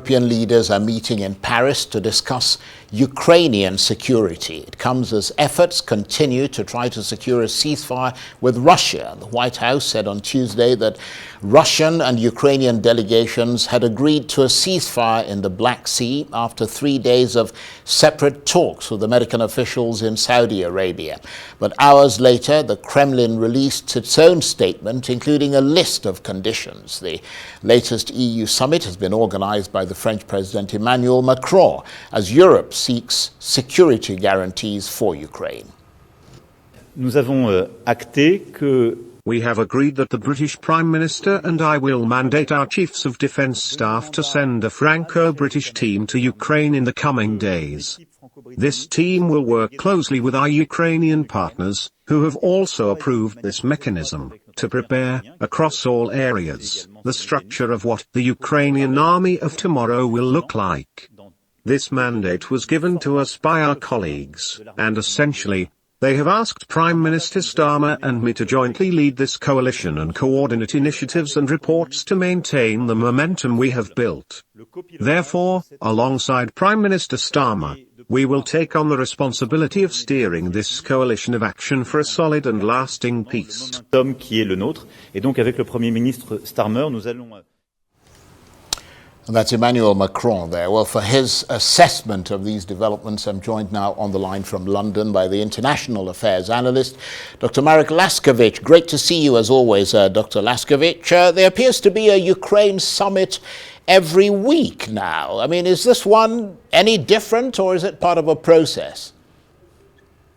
European leaders are meeting in Paris to discuss Ukrainian security. It comes as efforts continue to try to secure a ceasefire with Russia. The White House said on Tuesday that Russian and Ukrainian delegations had agreed to a ceasefire in the Black Sea after 3 days of separate talks with American officials in Saudi Arabia. But hours later, the Kremlin released its own statement, including a list of conditions. The latest EU summit has been organized by the French President Emmanuel Macron as Europe seeks security guarantees for Ukraine. Nous avons acté que we have agreed that the British Prime Minister and I will mandate our Chiefs of Defence Staff to send a Franco-British team to Ukraine in the coming days. This team will work closely with our Ukrainian partners, who have also approved this mechanism, to prepare, across all areas, the structure of what the Ukrainian army of tomorrow will look like. This mandate was given to us by our colleagues, and essentially, they have asked Prime Minister Starmer and me to jointly lead this coalition and coordinate initiatives and reports to maintain the momentum we have built. Therefore, alongside Prime Minister Starmer, we will take on the responsibility of steering this coalition of action for a solid and lasting peace. Qui est le nôtre, et donc avec le Premier ministre Starmer, nous allons. And that's Emmanuel Macron there. Well, for his assessment of these developments, I'm joined now on the line from London by the international affairs analyst, Dr. Marek Laskiewicz. Great to see you as always, Dr. Laskiewicz. There appears to be a Ukraine summit every week now. I mean, is this one any different, or is it part of a process?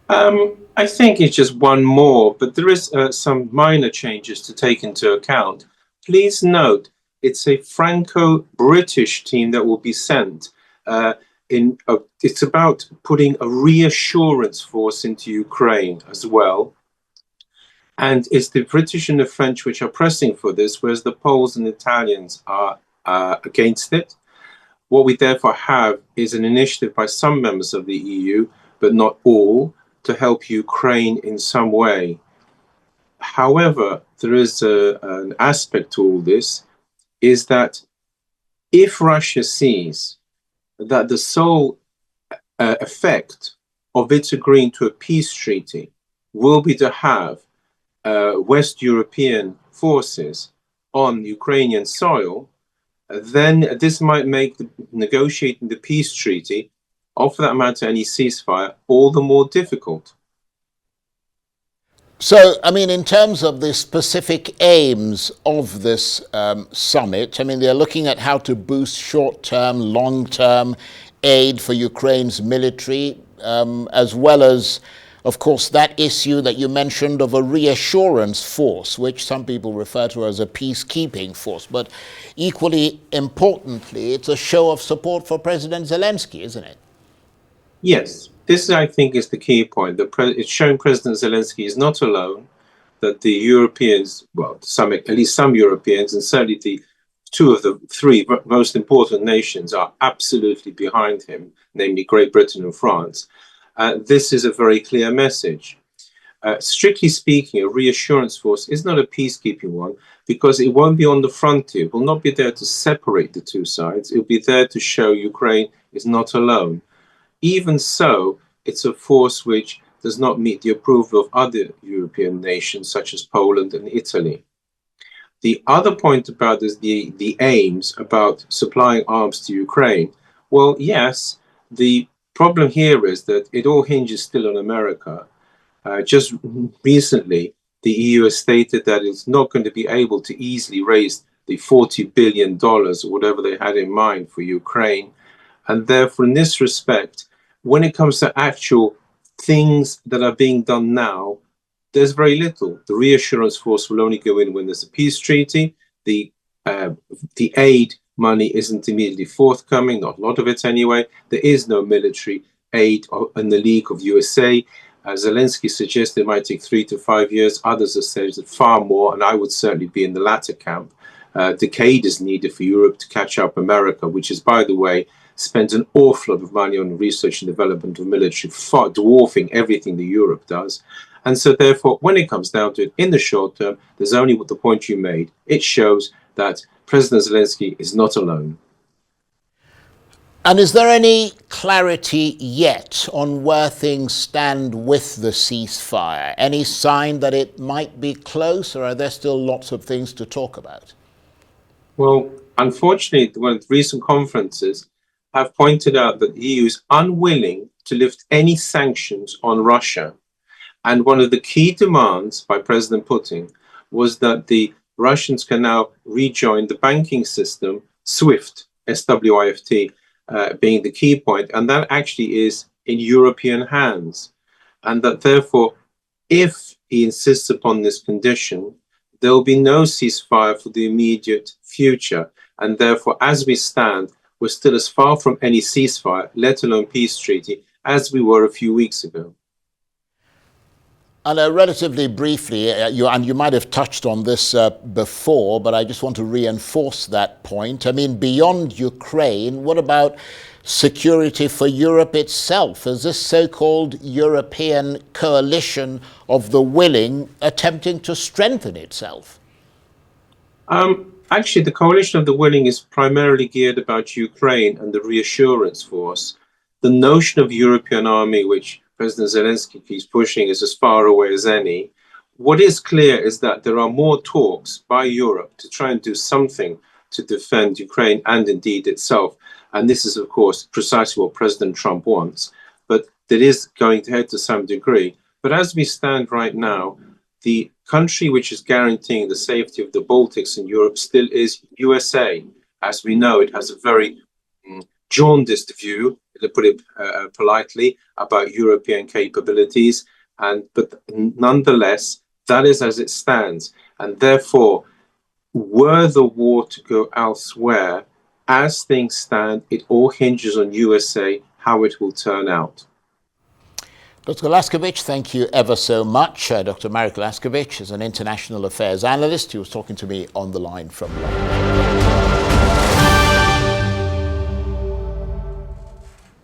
I think it's just one more, but there is some minor changes to take into account. Please note, it's a Franco-British team that will be sent. It's about putting a reassurance force into Ukraine as well. And it's the British and the French which are pressing for this, whereas the Poles and Italians are against it. What we therefore have is an initiative by some members of the EU, but not all, to help Ukraine in some way. However, there is an aspect to all this, is that if Russia sees that the sole effect of its agreeing to a peace treaty will be to have West European forces on Ukrainian soil, then this might make negotiating the peace treaty, or for that matter any ceasefire, all the more difficult. So, I mean, in terms of the specific aims of this summit, I mean, they're looking at how to boost short-term, long-term aid for Ukraine's military, as well as, of course, that issue that you mentioned of a reassurance force, which some people refer to as a peacekeeping force. But equally importantly, it's a show of support for President Zelensky, isn't it? Yes. This, I think, is the key point. It's showing President Zelensky is not alone, that the Europeans, well, at least some Europeans, and certainly the two of the three most important nations are absolutely behind him, namely Great Britain and France. This is a very clear message. Strictly speaking, a reassurance force is not a peacekeeping one, because it won't be on the frontier. It will not be there to separate the two sides. It will be there to show Ukraine is not alone. Even so, it's a force which does not meet the approval of other European nations, such as Poland and Italy. The other point about is the aims about supplying arms to Ukraine. Well, yes, the problem here is that it all hinges still on America. Just recently, the EU has stated that it's not going to be able to easily raise the $40 billion, or whatever they had in mind for Ukraine. And therefore, in this respect, when it comes to actual things that are being done now, there's very little. The reassurance force will only go in when there's a peace treaty. The aid money isn't immediately forthcoming, not a lot of it anyway. There is no military aid in the League of USA. Zelensky suggests it might take 3 to 5 years. Others have said that far more, and I would certainly be in the latter camp. A decade is needed for Europe to catch up America, which is, by the way, spent an awful lot of money on research and development of military, far dwarfing everything that Europe does. And so therefore, when it comes down to it, in the short term, there's only the point you made. It shows that President Zelensky is not alone. And is there any clarity yet on where things stand with the ceasefire? Any sign that it might be close, or are there still lots of things to talk about? Well, unfortunately, one of the recent conferences have pointed out that the EU is unwilling to lift any sanctions on Russia. And one of the key demands by President Putin was that the Russians can now rejoin the banking system, SWIFT, SWIFT, being the key point. And that actually is in European hands. And that therefore, if he insists upon this condition, there will be no ceasefire for the immediate future. And therefore, as we stand, we're still as far from any ceasefire, let alone peace treaty, as we were a few weeks ago. And relatively briefly, you might have touched on this before, but I just want to reinforce that point. I mean, beyond Ukraine, what about security for Europe itself? Is this so-called European coalition of the willing attempting to strengthen itself? Actually, the coalition of the willing is primarily geared about Ukraine and the reassurance force. The notion of European army, which President Zelensky keeps pushing, is as far away as any. What is clear is that there are more talks by Europe to try and do something to defend Ukraine and indeed itself. And this is, of course, precisely what President Trump wants. But that is going to head to some degree. But as we stand right now, the country which is guaranteeing the safety of the Baltics in Europe still is USA. As we know, it has a very jaundiced view, to put it politely, about European capabilities. But nonetheless, that is as it stands. And therefore, were the war to go elsewhere, as things stand, it all hinges on USA, how it will turn out. Dr. Laskiewicz, thank you ever so much. Dr. Marek Laskiewicz is an international affairs analyst. He was talking to me on the line from London.